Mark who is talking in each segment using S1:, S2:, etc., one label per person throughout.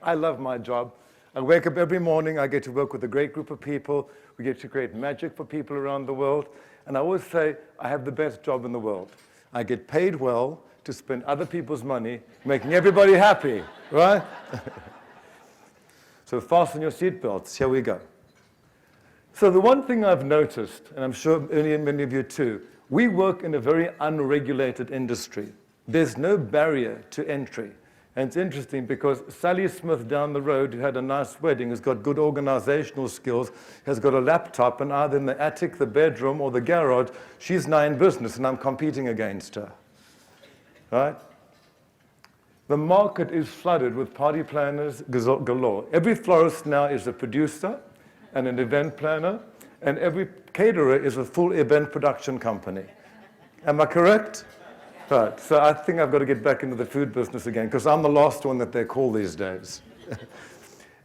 S1: I love my job. I wake up every morning, I get to work with a great group of people. We get to create magic for people around the world. And I always say, I have the best job in the world. I get paid well to spend other people's money, making everybody happy, right? So fasten your seatbelts, here we go. So the one thing I've noticed, and I'm sure many of you too, we work in a very unregulated industry. There's no barrier to entry. And it's interesting because Sally Smith down the road, who had a nice wedding, has got good organizational skills, has got a laptop, and either in the attic, the bedroom, or the garage, she's now in business, and I'm competing against her. Right? The market is flooded with party planners galore. Every florist now is a producer and an event planner, and every caterer is a full event production company. Am I correct? Right, so I think I've got to get back into the food business again, because I'm the last one that they call these days.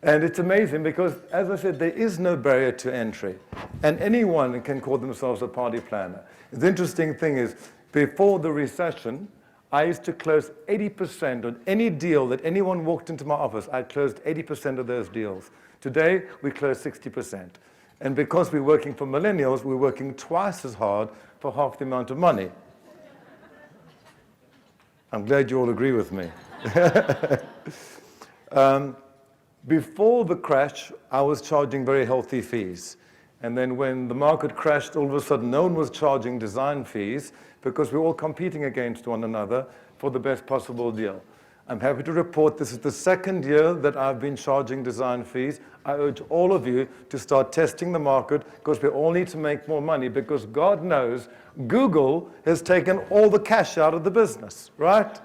S1: And it's amazing because, as I said, there is no barrier to entry, and anyone can call themselves a party planner. The interesting thing is, before the recession, I used to close 80% on any deal that anyone walked into my office. I closed 80% of those deals. Today, we close 60%. And because we're working for millennials, we're working twice as hard for half the amount of money. I'm glad you all agree with me. Before the crash, I was charging very healthy fees. And then when the market crashed, all of a sudden, no one was charging design fees because we're all competing against one another for the best possible deal. I'm happy to report this is the second year that I've been charging design fees. I urge all of you to start testing the market because we all need to make more money, because God knows Google has taken all the cash out of the business, right?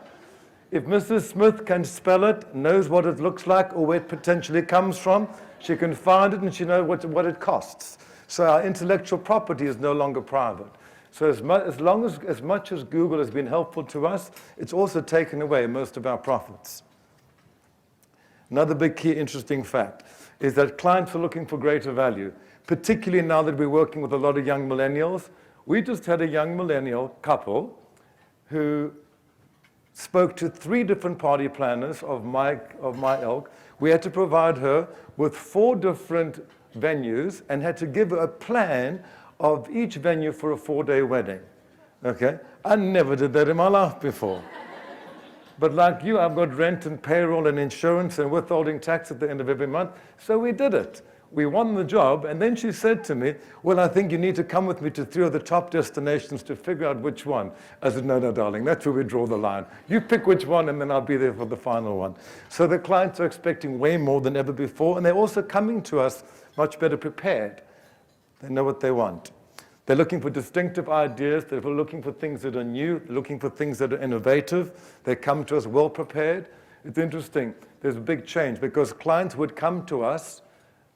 S1: If Mrs. Smith can spell it, knows what it looks like or where it potentially comes from, she can find it and she knows what it costs. So our intellectual property is no longer private. So as much as Google has been helpful to us, it's also taken away most of our profits. Another big key interesting fact is that clients are looking for greater value, particularly now that we're working with a lot of young millennials. We just had a young millennial couple who spoke to 3 different party planners of my ilk. We had to provide her with 4 different venues and had to give her a plan of each venue for a 4-day wedding. Okay? I never did that in my life before. But like you, I've got rent and payroll and insurance and withholding tax at the end of every month, so we did it. We won the job, and then she said to me, well, I think you need to come with me to 3 of the top destinations to figure out which one. I said, no, darling, that's where we draw the line. You pick which one, and then I'll be there for the final one. So the clients are expecting way more than ever before, and they're also coming to us much better prepared. They know what they want. They're looking for distinctive ideas. They're looking for things that are new. They're looking for things that are innovative. They come to us well prepared. It's interesting. There's a big change because clients would come to us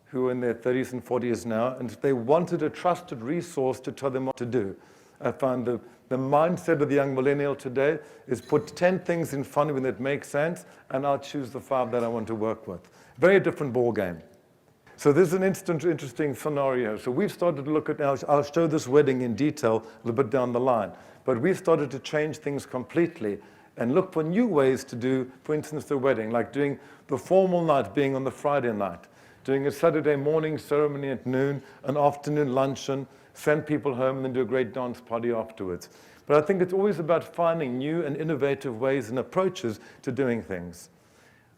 S1: who are in their 30s and 40s now, and they wanted a trusted resource to tell them what to do. I found the mindset of the young millennial today is put 10 things in front of me that make sense, and I'll choose the 5 that I want to work with. Very different ball game. So this is an interesting scenario. So we've started to look at, now I'll show this wedding in detail a little bit down the line, but we've started to change things completely and look for new ways to do, for instance, the wedding, like doing the formal night being on the Friday night, doing a Saturday morning ceremony at noon, an afternoon luncheon, send people home, and then do a great dance party afterwards. But I think it's always about finding new and innovative ways and approaches to doing things.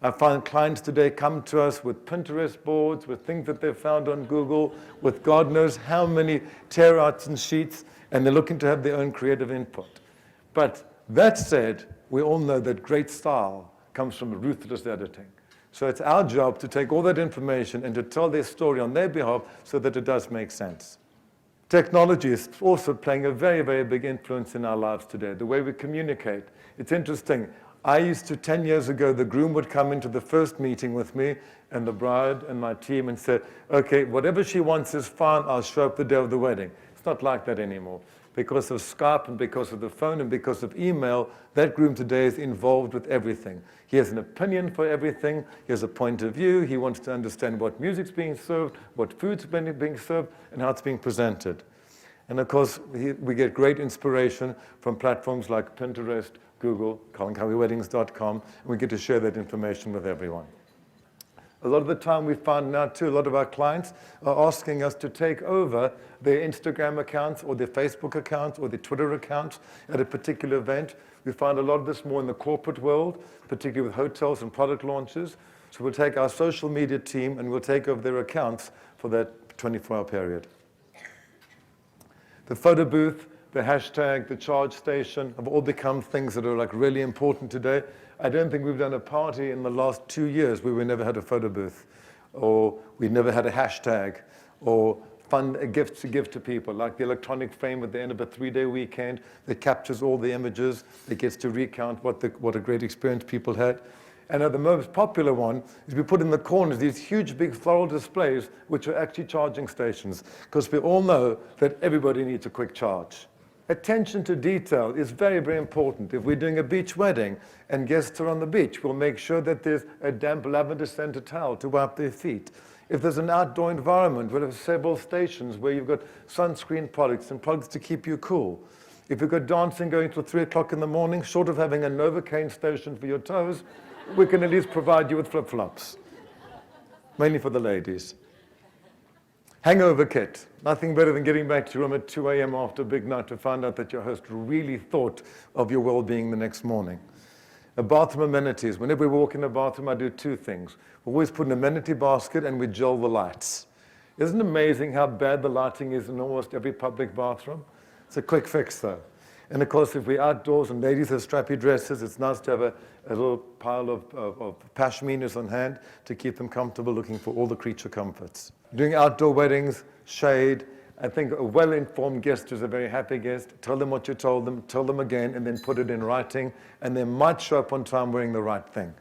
S1: I find clients today come to us with Pinterest boards, with things that they've found on Google, with God knows how many tear-outs and sheets, and they're looking to have their own creative input. But that said, we all know that great style comes from ruthless editing. So it's our job to take all that information and to tell their story on their behalf so that it does make sense. Technology is also playing a very, very big influence in our lives today, the way we communicate. It's interesting. I used to, 10 years ago, the groom would come into the first meeting with me and the bride and my team and say, okay, whatever she wants is fine, I'll show up the day of the wedding. It's not like that anymore. Because of Skype and because of the phone and because of email, that groom today is involved with everything. He has an opinion for everything. He has a point of view. He wants to understand what music's being served, what food's being served, and how it's being presented. And of course, we get great inspiration from platforms like Pinterest, Google, ColinCowieWeddings.com, and we get to share that information with everyone. A lot of the time we find now too, a lot of our clients are asking us to take over their Instagram accounts or their Facebook accounts or their Twitter accounts at a particular event. We find a lot of this more in the corporate world, particularly with hotels and product launches. So we'll take our social media team and we'll take over their accounts for that 24-hour period. The photo booth, the hashtag, the charge station have all become things that are like really important today. I don't think we've done a party in the last 2 years where we never had a photo booth, or we never had a hashtag, or fun gifts to give to people, like the electronic frame at the end of a 3-day weekend that captures all the images, that gets to recount what a great experience people had. And the most popular one is we put in the corners these huge big floral displays, which are actually charging stations, because we all know that everybody needs a quick charge. Attention to detail is very, very important. If we're doing a beach wedding and guests are on the beach, we'll make sure that there's a damp lavender-scented towel to wipe their feet. If there's an outdoor environment, we'll have several stations where you've got sunscreen products and products to keep you cool. If you've got dancing going till 3 o'clock in the morning, short of having a Novocaine station for your toes, we can at least provide you with flip-flops, mainly for the ladies. Hangover kit. Nothing better than getting back to your room at 2 a.m. after a big night to find out that your host really thought of your well-being the next morning. A bathroom amenities. Whenever we walk in the bathroom, I do 2 things. We always put an amenity basket and we gel the lights. Isn't it amazing how bad the lighting is in almost every public bathroom? It's a quick fix, though. And of course, if we're outdoors and ladies have strappy dresses, it's nice to have a little pile of pashminas on hand to keep them comfortable, looking for all the creature comforts. Doing outdoor weddings, shade. I think a well-informed guest is a very happy guest. Tell them what you told them, tell them again, and then put it in writing, and they might show up on time wearing the right thing.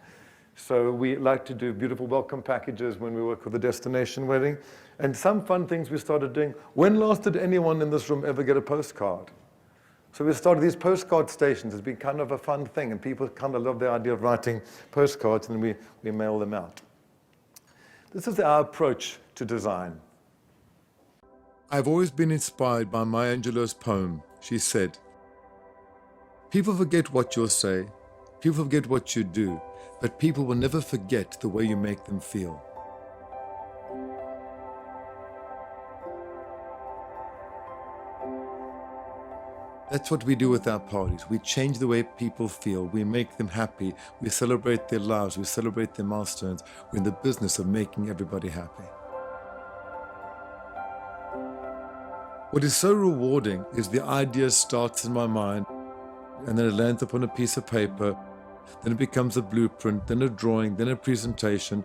S1: So we like to do beautiful welcome packages when we work with a destination wedding. And some fun things we started doing. When last did anyone in this room ever get a postcard? So we started these postcard stations. It's been kind of a fun thing, and people kind of love the idea of writing postcards, and we mail them out. This is our approach to design. I've always been inspired by Maya Angelou's poem. She said, "People forget what you'll say, people forget what you do, but people will never forget the way you make them feel." That's what we do with our parties. We change the way people feel. We make them happy. We celebrate their lives. We celebrate their milestones. We're in the business of making everybody happy. What is so rewarding is the idea starts in my mind, and then it lands upon a piece of paper, then it becomes a blueprint, then a drawing, then a presentation.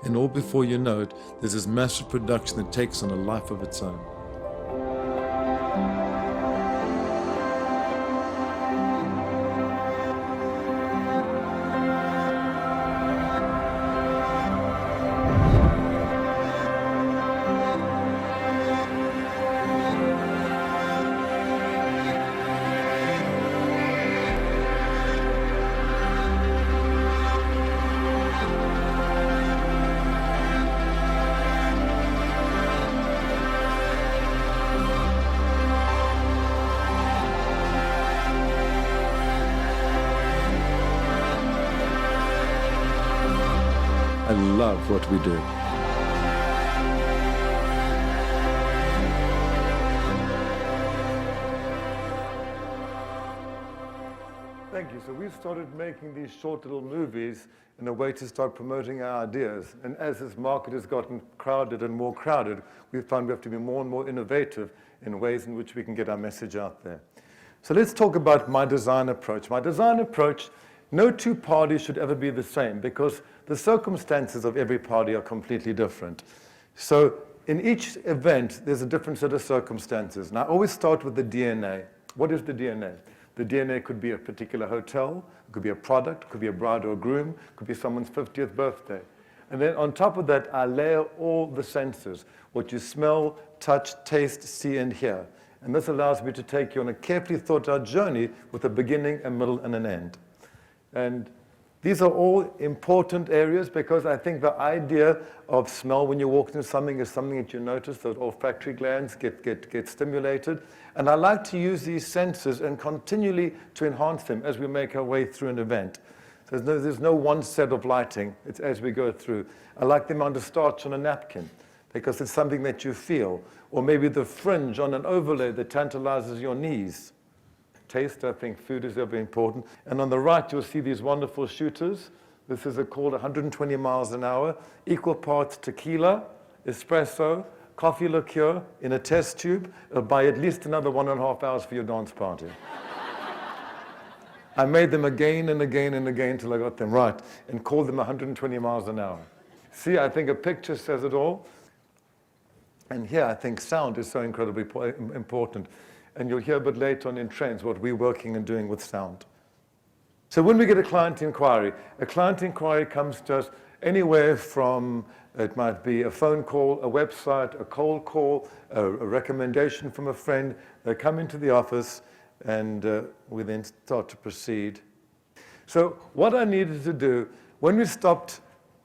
S1: And all before you know it, there's this massive production that takes on a life of its own. I love what we do. Thank you. So we started making these short little movies in a way to start promoting our ideas. And as this market has gotten crowded and more crowded, we found we have to be more and more innovative in ways in which we can get our message out there. So let's talk about my design approach. My design approach, no 2 parties should ever be the same because the circumstances of every party are completely different. So in each event, there's a different set of circumstances. And I always start with the DNA. What is the DNA? The DNA could be a particular hotel, it could be a product, it could be a bride or a groom, it could be someone's 50th birthday. And then on top of that, I layer all the senses, what you smell, touch, taste, see, and hear. And this allows me to take you on a carefully thought out journey with a beginning, a middle, and an end. And these are all important areas because I think the idea of smell when you walk into something is something that you notice, those olfactory glands get stimulated. And I like to use these senses and continually to enhance them as we make our way through an event. So there's no one set of lighting. It's as we go through. I like the amount of starch on a napkin because it's something that you feel. Or maybe the fringe on an overlay that tantalizes your knees. Taste, I think food is very important. And on the right, you'll see these wonderful shooters. This is called 120 miles an hour, equal parts tequila, espresso, coffee liqueur in a test tube. It'll buy at least another 1.5 hours for your dance party. I made them again and again and again until I got them right and called them 120 miles an hour. See, I think a picture says it all. And here, I think sound is so incredibly important. And you'll hear a bit later on in trends what we're working and doing with sound. So when we get a client inquiry comes to us anywhere from, it might be a phone call, a website, a cold call, a recommendation from a friend. They come into the office, and we then start to proceed. So what I needed to do, when we stopped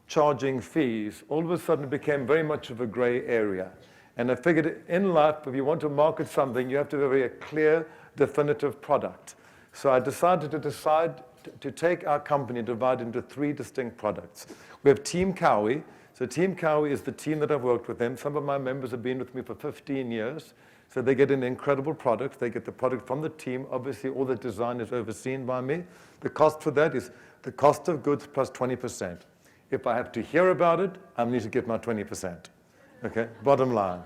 S1: charging fees, all of a sudden it became very much of a gray area. And I figured in life, if you want to market something, you have to have a very clear, definitive product. So I decided to take our company, divide into 3 distinct products. We have Team Cowie. So Team Cowie is the team that I've worked with them. Some of my members have been with me for 15 years. So they get an incredible product. They get the product from the team. Obviously, all the design is overseen by me. The cost for that is the cost of goods plus 20%. If I have to hear about it, I need to get my 20%. Okay, bottom line.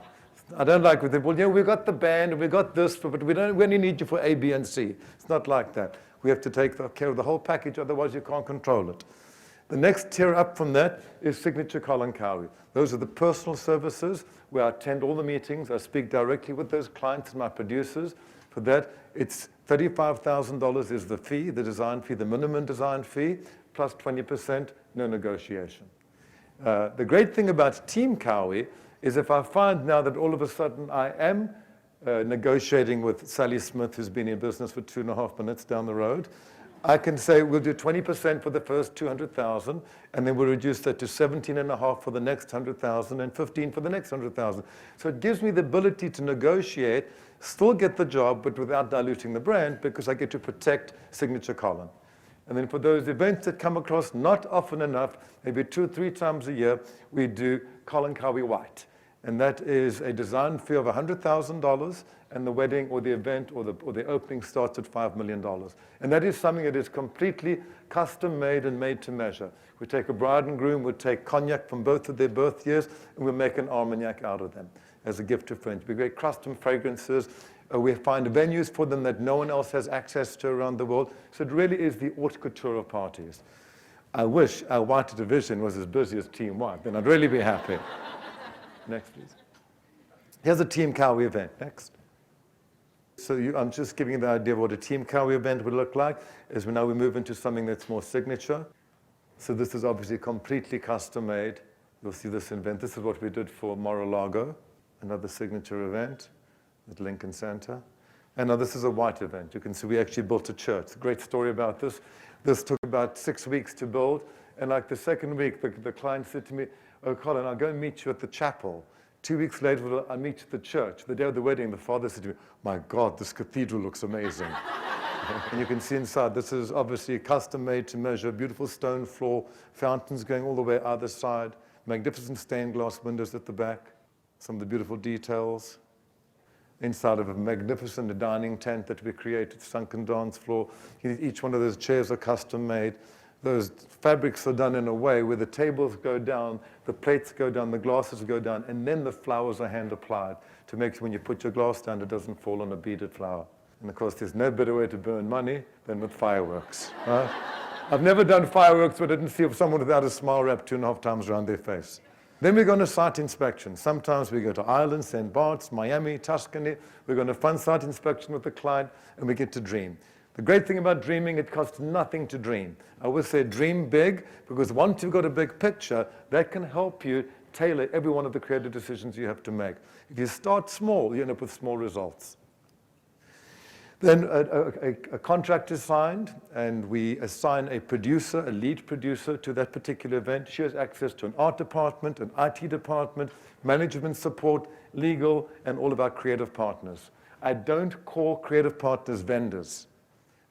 S1: I don't like with it. Well, you know, we've got the band, we've got this, but we only need you for A, B, and C. It's not like that. We have to take care of the whole package, otherwise you can't control it. The next tier up from that is Signature Colin Cowie. Those are the personal services where I attend all the meetings. I speak directly with those clients and my producers. For that, it's $35,000 is the fee, the design fee, the minimum design fee, plus 20%, no negotiation. The great thing about Team Cowie is if I find now that all of a sudden I am negotiating with Sally Smith, who's been in business for 2.5 minutes down the road, I can say we'll do 20% for the first 200,000, and then we'll reduce that to 17.5 for the next 100,000 and 15 for the next 100,000. So it gives me the ability to negotiate, still get the job, but without diluting the brand because I get to protect Signature Colin. And then for those events that come across, not often enough, maybe 2 or 3 times a year, we do Colin Cowie White. And that is a design fee of $100,000, and the wedding or the event or the opening starts at $5 million. And that is something that is completely custom made and made to measure. We take a bride and groom, we'll take cognac from both of their birth years, and we'll make an Armagnac out of them as a gift to friends. We create custom fragrances. We find venues for them that no one else has access to around the world. So it really is the haute couture of parties. I wish our white division was as busy as Team White, then I'd really be happy. Next, please. Here's a Team Cowie event. Next. So I'm just giving you the idea of what a Team Cowie event would look like, as now we move into something that's more signature. So this is obviously completely custom made. You'll see this event. This is what we did for Mar-a-Lago, another signature event at Lincoln Center. And now this is a white event. You can see we actually built a church. Great story about this. This took about 6 weeks to build. And like the second week, the client said to me, "Oh, Colin, I'll go and meet you at the chapel." 2 weeks later, I'll meet you at the church. The day of the wedding, the father said to me, "My God, this cathedral looks amazing." And you can see inside, this is obviously custom made to measure, beautiful stone floor, fountains going all the way either side, magnificent stained glass windows at the back, some of the beautiful details. Inside of a magnificent dining tent that we created, sunken dance floor. Each one of those chairs are custom made. Those fabrics are done in a way where the tables go down, the plates go down, the glasses go down, and then the flowers are hand applied to make sure when you put your glass down, it doesn't fall on a beaded flower. And of course, there's no better way to burn money than with fireworks. Right? I've never done fireworks, but I didn't see someone without a smile wrapped 2.5 times around their face. Then we go on a site inspection. Sometimes we go to Ireland, St. Bart's, Miami, Tuscany. We're going to fun site inspection with the client, and we get to dream. The great thing about dreaming, it costs nothing to dream. I always say dream big, because once you've got a big picture, that can help you tailor every one of the creative decisions you have to make. If you start small, you end up with small results. Then a contract is signed, and we assign a producer, a lead producer, to that particular event. She has access to an art department, an IT department, management support, legal, and all of our creative partners. I don't call creative partners vendors.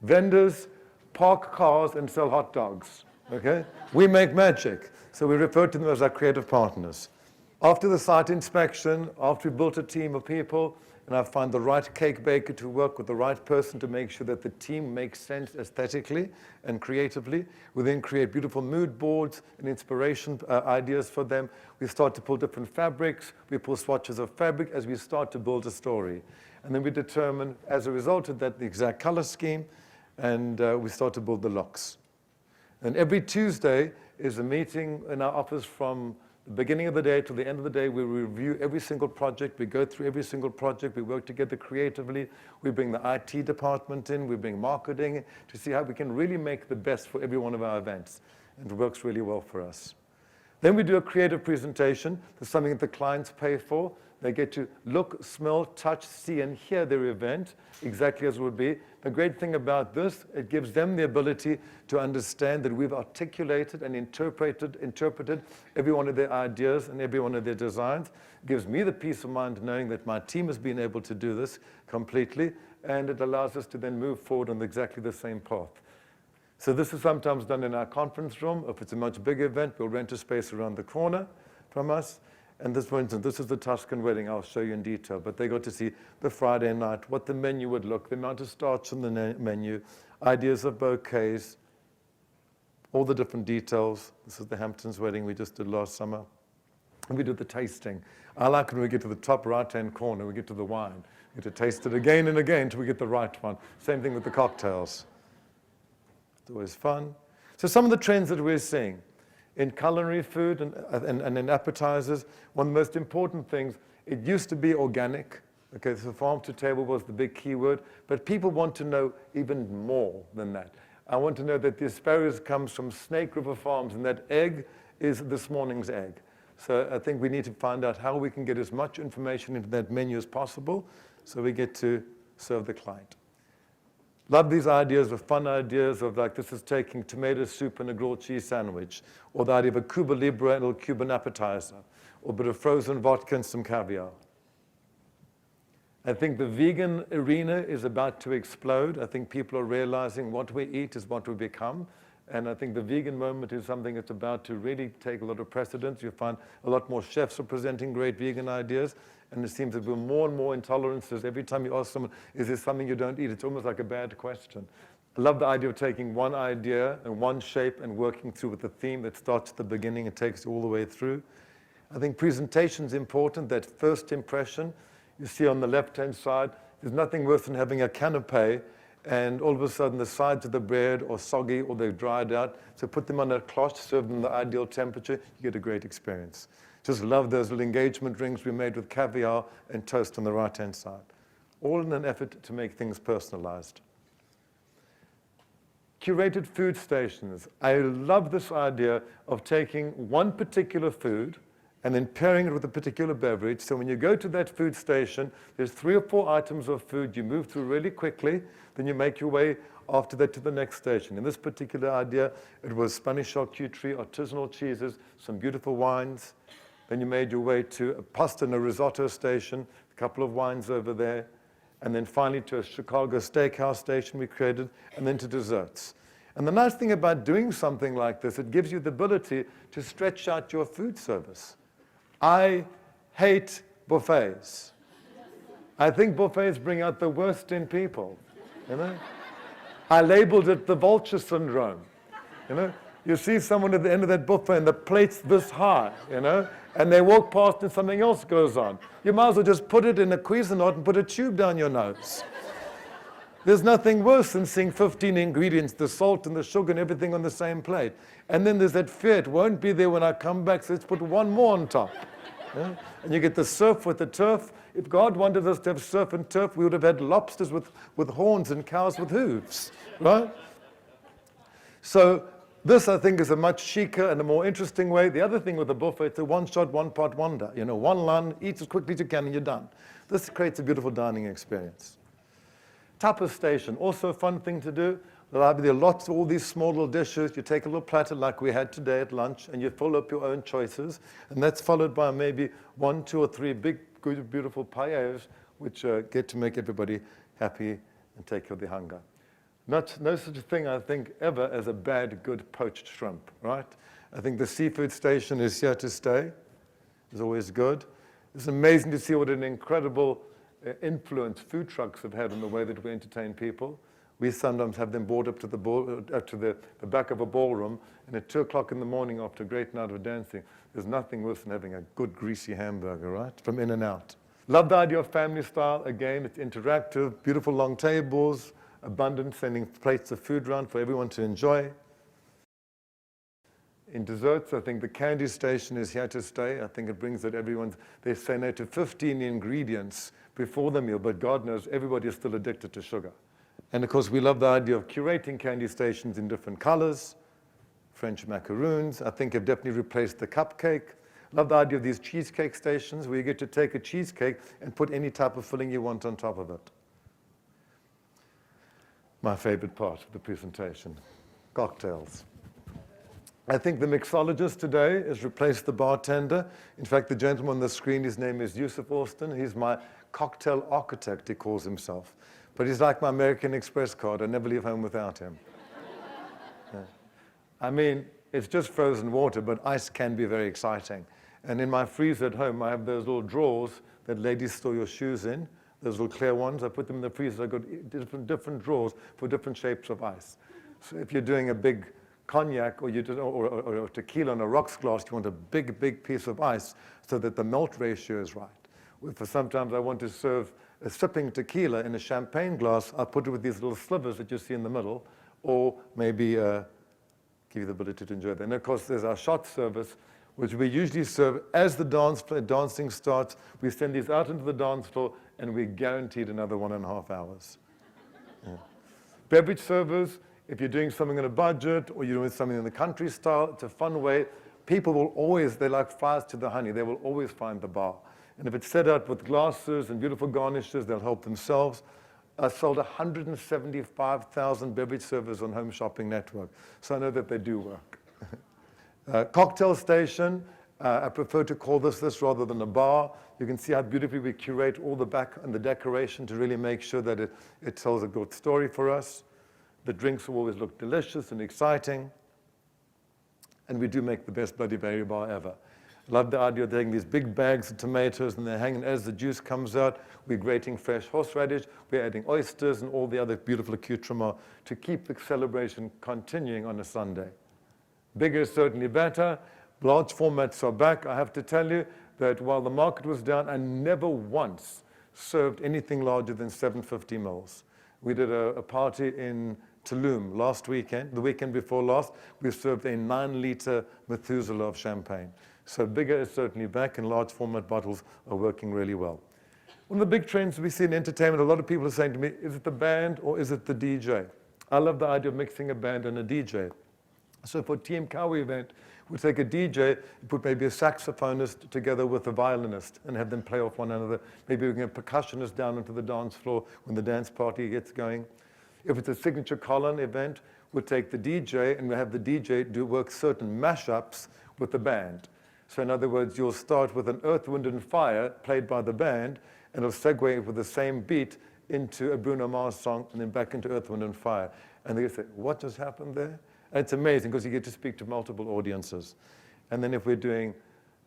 S1: Vendors park cars and sell hot dogs, okay? We make magic, so we refer to them as our creative partners. After the site inspection, after we built a team of people, and I find the right cake baker to work with the right person to make sure that the team makes sense aesthetically and creatively. We then create beautiful mood boards and inspiration ideas for them. We start to pull different fabrics. We pull swatches of fabric as we start to build a story. And then we determine, as a result of that, the exact color scheme, and we start to build the looks. And every Tuesday is a meeting in our office from the beginning of the day to the end of the day. We review every single project. We go through every single project. We work together creatively. We bring the IT department in. We bring marketing to see how we can really make the best for every one of our events. And it works really well for us. Then we do a creative presentation. There's something that the clients pay for. They get to look, smell, touch, see, and hear their event exactly as it would be. The great thing about this, it gives them the ability to understand that we've articulated and interpreted every one of their ideas and every one of their designs. It gives me the peace of mind knowing that my team has been able to do this completely, and it allows us to then move forward on exactly the same path. So this is sometimes done in our conference room. If it's a much bigger event, we'll rent a space around the corner from us. And this, for instance, this is the Tuscan wedding. I'll show you in detail. But they got to see the Friday night, what the menu would look, the amount of starch on the menu, ideas of bouquets, all the different details. This is the Hamptons wedding we just did last summer. And we did the tasting. I like when we get to the top right-hand corner, we get to the wine. We get to taste it again and again until we get the right one. Same thing with the cocktails. It's always fun. So some of the trends that we're seeing. In culinary food and in appetizers, one of the most important things, it used to be organic. Okay, so farm to table was the big keyword, but people want to know even more than that. I want to know that the asparagus comes from Snake River Farms and that egg is this morning's egg. So I think we need to find out how we can get as much information into that menu as possible so we get to serve the client. Love these ideas of fun ideas of like this is taking tomato soup and a grilled cheese sandwich, or the idea of a Cuba Libre and a Cuban appetizer, or a bit of frozen vodka and some caviar. I think the vegan arena is about to explode. I think people are realizing what we eat is what we become. And I think the vegan moment is something that's about to really take a lot of precedence. You find a lot more chefs are presenting great vegan ideas. And it seems that there are more and more intolerances. Every time you ask someone, is there something you don't eat? It's almost like a bad question. I love the idea of taking one idea and one shape and working through with a theme that starts at the beginning and takes you all the way through. I think presentation is important, that first impression. You see on the left-hand side, there's nothing worse than having a canapé and all of a sudden the sides of the bread are soggy or they're dried out. So put them on a cloth, serve them the ideal temperature, you get a great experience. Just love those little engagement rings we made with caviar and toast on the right-hand side. All in an effort to make things personalized. Curated food stations. I love this idea of taking one particular food and then pairing it with a particular beverage. So when you go to that food station, there's 3 or 4 items of food you move through really quickly, then you make your way after that to the next station. In this particular idea, it was Spanish charcuterie, artisanal cheeses, some beautiful wines. Then you made your way to a pasta and a risotto station, a couple of wines over there, and then finally to a Chicago steakhouse station we created, and then to desserts. And the nice thing about doing something like this, it gives you the ability to stretch out your food service. I hate buffets. I think buffets bring out the worst in people, you know? I labeled it the vulture syndrome, you know? You see someone at the end of that buffet and the plate's this high, you know? And they walk past and something else goes on. You might as well just put it in a Cuisinart and put a tube down your nose. There's nothing worse than seeing 15 ingredients, the salt and the sugar and everything on the same plate. And then there's that fear, it won't be there when I come back, so let's put one more on top. Yeah? And you get the surf with the turf. If God wanted us to have surf and turf, we would have had lobsters with horns and cows with hooves, right? So this, I think, is a much chicer and a more interesting way. The other thing with the buffet, it's a one-shot, one-pot wonder. You know, one line, eat as quickly as you can, and you're done. This creates a beautiful dining experience. Tapas station, also a fun thing to do. There are lots of all these small little dishes. You take a little platter like we had today at lunch, and you fill up your own choices. And that's followed by maybe 1, 2, or 3 big, good, beautiful paellas, which get to make everybody happy and take care of their hunger. No such a thing, I think, ever as a bad, good poached shrimp, right? I think the seafood station is here to stay. It's always good. It's amazing to see what an incredible influence food trucks have had on the way that we entertain people. We sometimes have them brought up to the back of a ballroom, and at 2 o'clock in the morning after a great night of dancing, there's nothing worse than having a good greasy hamburger, right, from In-N-Out. Love the idea of family style. Again, it's interactive, beautiful long tables, abundant, sending plates of food around for everyone to enjoy. In desserts, I think the candy station is here to stay. I think it brings that they say no to 15 ingredients before the meal, but God knows everybody is still addicted to sugar. And of course, we love the idea of curating candy stations in different colors. French macaroons, I think, have definitely replaced the cupcake. Love the idea of these cheesecake stations where you get to take a cheesecake and put any type of filling you want on top of it. My favorite part of the presentation, cocktails. I think the mixologist today has replaced the bartender. In fact, the gentleman on the screen, his name is Yusuf Austin. He's my cocktail architect, he calls himself. But he's like my American Express card. I never leave home without him. Yeah. I mean, it's just frozen water, but ice can be very exciting. And in my freezer at home, I have those little drawers that ladies store your shoes in, those little clear ones. I put them in the freezer. I've got different drawers for different shapes of ice. So if you're doing a big cognac or tequila on a rocks glass, you want a big piece of ice so that the melt ratio is right. For sometimes I want to serve a sipping tequila in a champagne glass, I'll put it with these little slivers that you see in the middle, or maybe give you the ability to enjoy that. And of course, there's our shot service, which we usually serve as the dancing starts. We send these out into the dance floor, and we're guaranteed another 1.5 hours. Yeah. Beverage servers, if you're doing something on a budget or you're doing something in the country style, it's a fun way. People will always, they're like flies to the honey. They will always find the bar. And if it's set out with glasses and beautiful garnishes, they'll help themselves. I sold 175,000 beverage servers on Home Shopping Network, so I know that they do work. Cocktail station, I prefer to call this rather than a bar. You can see how beautifully we curate all the back and the decoration to really make sure that it tells a good story for us. The drinks will always look delicious and exciting. And we do make the best Bloody Mary bar ever. Love the idea of taking these big bags of tomatoes and they're hanging as the juice comes out. We're grating fresh horseradish. We're adding oysters and all the other beautiful accoutrements to keep the celebration continuing on a Sunday. Bigger is certainly better. Large formats are back. I have to tell you that while the market was down, I never once served anything larger than 750 mils. We did a party in Tulum last weekend, the weekend before last. We served a 9-liter Methuselah of champagne. So bigger is certainly back, and large format bottles are working really well. One of the big trends we see in entertainment, a lot of people are saying to me, is it the band or is it the DJ? I love the idea of mixing a band and a DJ. So for Team Cowie event, we take a DJ, put maybe a saxophonist together with a violinist and have them play off one another. Maybe we can get a percussionist down onto the dance floor when the dance party gets going. If it's a signature Colin event, we'll take the DJ and we'll have the DJ work certain mashups with the band. So in other words, you'll start with an Earth, Wind and Fire played by the band, and it'll segue with the same beat into a Bruno Mars song and then back into Earth, Wind and Fire. And they say, what just happened there? And it's amazing because you get to speak to multiple audiences. And then if we're doing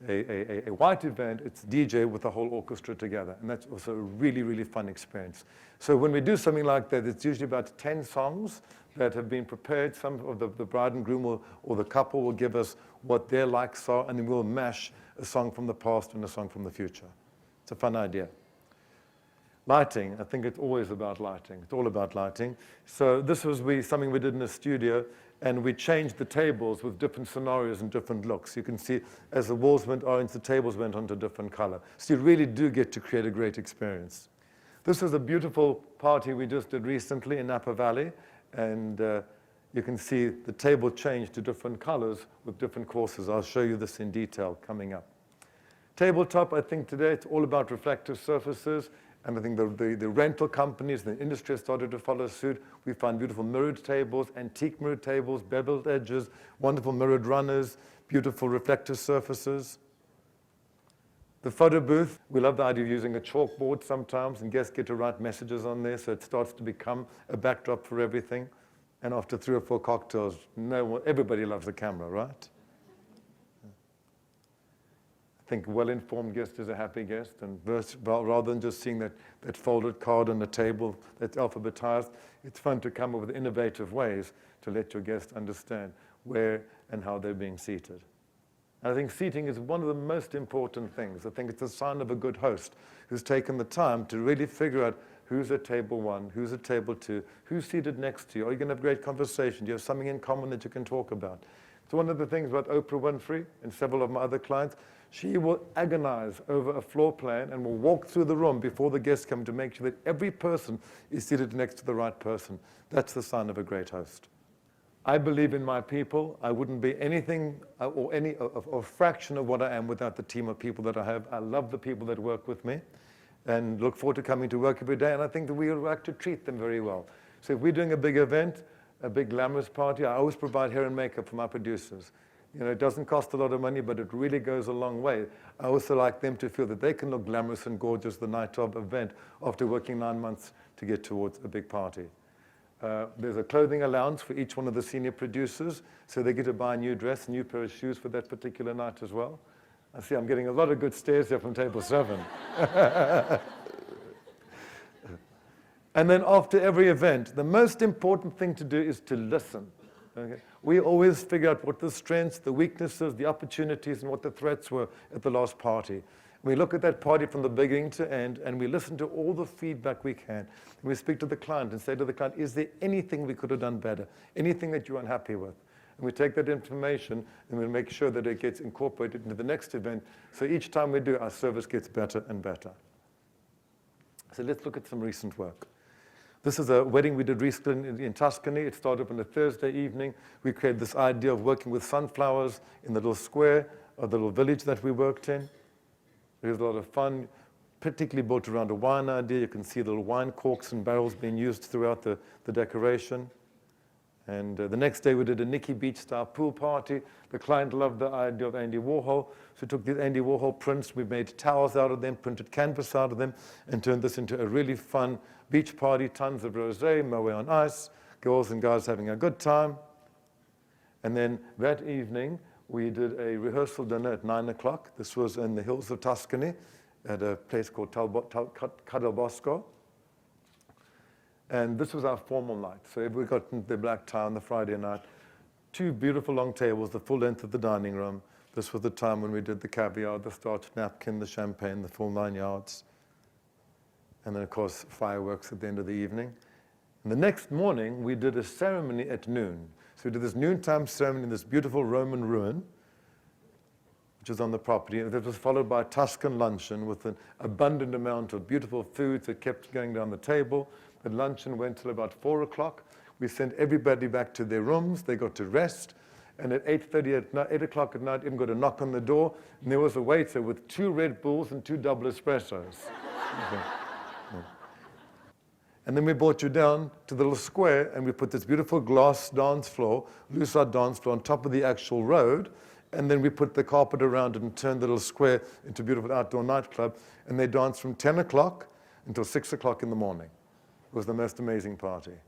S1: a white event, it's DJ with the whole orchestra together. And that's also a really, really fun experience. So when we do something like that, it's usually about 10 songs that have been prepared. Some of the bride and groom or the couple will give us what their likes are, and then we'll mash a song from the past and a song from the future. It's a fun idea. Lighting, I think it's always about lighting. It's all about lighting. So this was something we did in the studio, and we changed the tables with different scenarios and different looks. You can see as the walls went orange, the tables went on to different color. So you really do get to create a great experience. This was a beautiful party we just did recently in Napa Valley, and you can see the table changed to different colors with different courses. I'll show you this in detail coming up. Tabletop, I think today it's all about reflective surfaces. And I think the rental companies, the industry has started to follow suit. We find beautiful mirrored tables, antique mirrored tables, beveled edges, wonderful mirrored runners, beautiful reflective surfaces. The photo booth, we love the idea of using a chalkboard sometimes, and guests get to write messages on there, so it starts to become a backdrop for everything. And after 3 or 4 cocktails, everybody loves the camera, right? I think well-informed guest is a happy guest, and rather than just seeing that folded card on the table that's alphabetized, it's fun to come up with innovative ways to let your guests understand where and how they're being seated. And I think seating is one of the most important things. I think it's a sign of a good host who's taken the time to really figure out who's at table 1, who's at table 2, who's seated next to you. Are you going to have a great conversation? Do you have something in common that you can talk about? So one of the things about Oprah Winfrey and several of my other clients, she will agonize over a floor plan and will walk through the room before the guests come to make sure that every person is seated next to the right person. That's the sign of a great host. I believe in my people. I wouldn't be anything or a fraction of what I am without the team of people that I have. I love the people that work with me and look forward to coming to work every day, and I think that we like to treat them very well. So if we're doing a big event, a big glamorous party, I always provide hair and makeup for my producers. You know, it doesn't cost a lot of money, but it really goes a long way. I also like them to feel that they can look glamorous and gorgeous the night of event after working 9 months to get towards a big party. There's a clothing allowance for each one of the senior producers, so they get to buy a new dress, a new pair of shoes for that particular night as well. I see I'm getting a lot of good stares here from table 7. And then after every event, the most important thing to do is to listen. Okay? We always figure out what the strengths, the weaknesses, the opportunities, and what the threats were at the last party. We look at that party from the beginning to end, and we listen to all the feedback we can. And we speak to the client and say to the client, is there anything we could have done better? Anything that you're unhappy with? And we take that information and we make sure that it gets incorporated into the next event. So each time we do, our service gets better and better. So let's look at some recent work. This is a wedding we did recently in Tuscany. It started on a Thursday evening. We created this idea of working with sunflowers in the little square of the little village that we worked in. It was a lot of fun, particularly built around a wine idea. You can see the little wine corks and barrels being used throughout the decoration. And the next day we did a Nikki Beach-style pool party. The client loved the idea of Andy Warhol. So we took the Andy Warhol prints, we made towels out of them, printed canvas out of them, and turned this into a really fun beach party. Tons of rosé, Moet on ice, girls and guys having a good time. And then that evening, we did a rehearsal dinner at 9 o'clock. This was in the hills of Tuscany at a place called Cadalbosco. And this was our formal night. So we got into the black tie on the Friday night. 2 beautiful long tables, the full length of the dining room. This was the time when we did the caviar, the starched napkin, the champagne, the full 9 yards. And then, of course, fireworks at the end of the evening. And the next morning, we did a ceremony at noon. So we did this noontime ceremony in this beautiful Roman ruin, which is on the property. And it was followed by a Tuscan luncheon with an abundant amount of beautiful foods that kept going down the table. The luncheon went till about 4 o'clock. We sent everybody back to their rooms. They got to rest. And at 8 o'clock at night, even got a knock on the door. And there was a waiter with 2 Red Bulls and 2 double espressos. Okay. Yeah. And then we brought you down to the little square, and we put this beautiful glass dance floor, lucite dance floor, on top of the actual road. And then we put the carpet around it and turned the little square into a beautiful outdoor nightclub. And they danced from 10 o'clock until 6 o'clock in the morning. It was the most amazing party.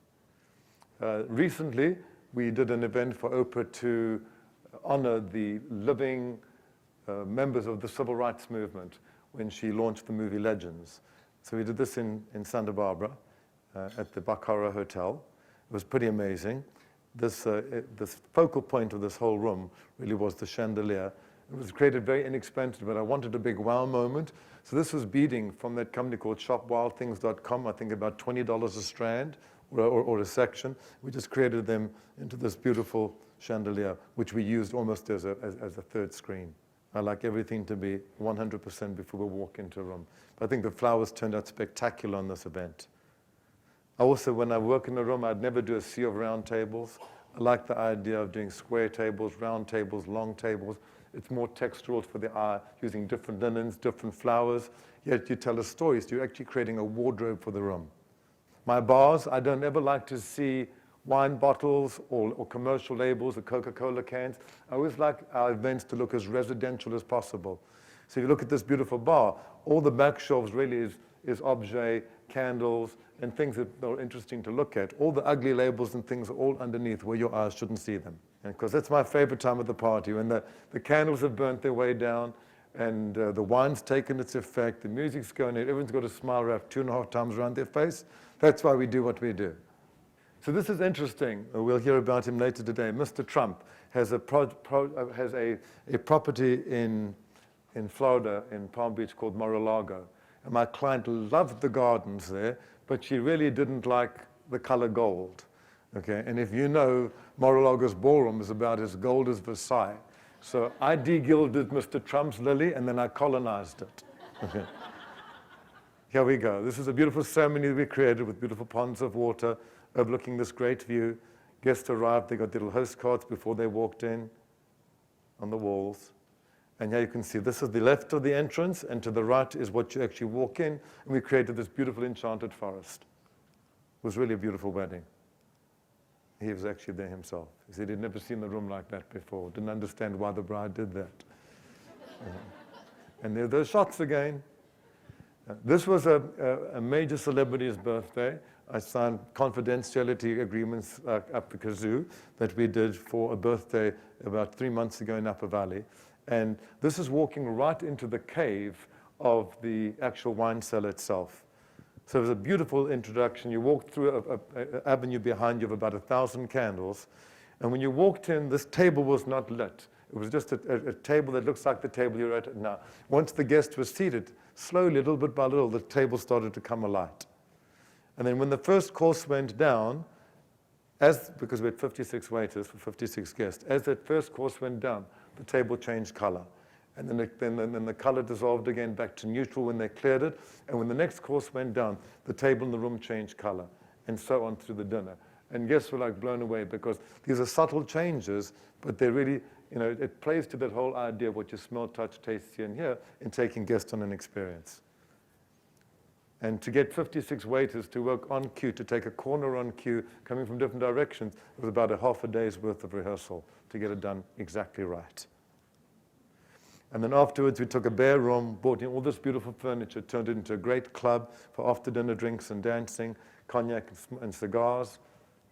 S1: Recently, we did an event for Oprah to honor the living members of the civil rights movement when she launched the movie Legends. So we did this in Santa Barbara at the Baccara Hotel. It was pretty amazing. This focal point of this whole room really was the chandelier. It was created very inexpensive, but I wanted a big wow moment. So this was beading from that company called shopwildthings.com, I think about $20 a strand or a section. We just created them into this beautiful chandelier, which we used almost as a third screen. I like everything to be 100% before we walk into a room. But I think the flowers turned out spectacular on this event. Also, when I work in a room, I'd never do a sea of round tables. I like the idea of doing square tables, round tables, long tables. It's more textural for the eye, using different linens, different flowers. Yet you tell a story, so you're actually creating a wardrobe for the room. My bars, I don't ever like to see wine bottles or commercial labels or Coca-Cola cans. I always like our events to look as residential as possible. So you look at this beautiful bar, all the back shelves really is objet, candles, and things that are interesting to look at. All the ugly labels and things are all underneath where your eyes shouldn't see them. And because that's my favorite time of the party, when the candles have burnt their way down, and the wine's taken its effect, the music's going in, everyone's got a smile wrapped 2.5 times around their face. That's why we do what we do. So this is interesting. We'll hear about him later today. Mr. Trump has a property in Florida, in Palm Beach, called Mar-a-Lago. And my client loved the gardens there, but she really didn't like the color gold. Okay? And if you know, Mar-a-Lago's ballroom is about as gold as Versailles. So I de-gilded Mr. Trump's lily, and then I colonized it. Okay. Here we go. This is a beautiful ceremony we created with beautiful ponds of water overlooking this great view. Guests arrived, they got little host cards before they walked in on the walls. And here you can see this is the left of the entrance, and to the right is what you actually walk in. And we created this beautiful enchanted forest. It was really a beautiful wedding. He was actually there himself. He said he'd never seen the room like that before, didn't understand why the bride did that. And there are those shots again. This was a major celebrity's birthday. I signed confidentiality agreements up the kazoo that we did for a birthday about 3 months ago in Upper Valley. And this is walking right into the cave of the actual wine cellar itself. So it was a beautiful introduction. You walked through an avenue behind you of about 1,000 candles. And when you walked in, this table was not lit. It was just a table that looks like the table you're at now. Once the guests were seated, slowly, little bit by little, the table started to come alight. And then when the first course went down, because we had 56 waiters for 56 guests, as that first course went down, the table changed color. And then the color dissolved again back to neutral when they cleared it. And when the next course went down, the table in the room changed color, and so on through the dinner. And guests were like blown away because these are subtle changes, but they really, it plays to that whole idea of what you smell, touch, taste, see, and hear in taking guests on an experience. And to get 56 waiters to work on cue, to take a corner on cue, coming from different directions, it was about a half a day's worth of rehearsal to get it done exactly right. And then afterwards, we took a bare room, brought in all this beautiful furniture, turned it into a great club for after-dinner drinks and dancing, cognac and cigars,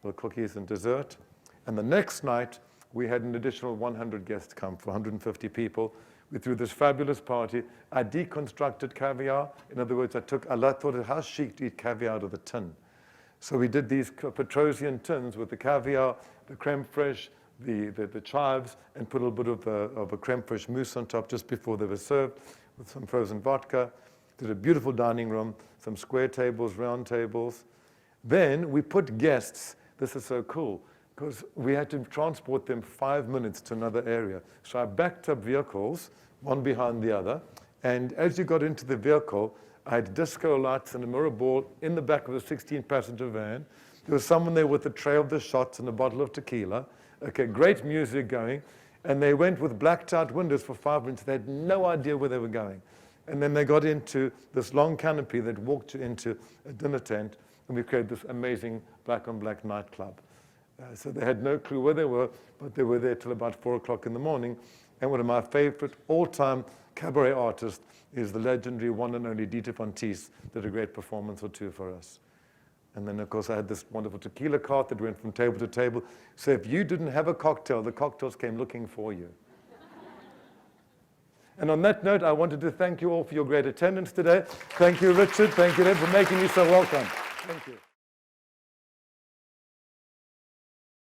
S1: little cookies and dessert. And the next night, we had an additional 100 guests come for 150 people. We threw this fabulous party. I deconstructed caviar. In other words, I thought how chic to eat caviar out of the tin. So we did these Petrosian tins with the caviar, the creme fraiche, the chives, and put a little bit of a creme fraiche mousse on top just before they were served with some frozen vodka. Did a beautiful dining room, some square tables, round tables. Then we put guests, this is so cool, because we had to transport them 5 minutes to another area. So I backed up vehicles, one behind the other, and as you got into the vehicle, I had disco lights and a mirror ball in the back of the 16-passenger van. There was someone there with a tray of the shots and a bottle of tequila. Okay, great music going. And they went with blacked-out windows for 5 minutes. They had no idea where they were going. And then they got into this long canopy that walked you into a dinner tent, and we created this amazing black-on-black nightclub. So they had no clue where they were, but they were there till about 4 o'clock in the morning. And one of my favorite all-time cabaret artists is the legendary one and only Dieter von Teese, did a great performance or two for us. And then, of course, I had this wonderful tequila cart that went from table to table. So if you didn't have a cocktail, the cocktails came looking for you. And on that note, I wanted to thank you all for your great attendance today. Thank you, Richard. Thank you, Ed, for making me so welcome. Thank you.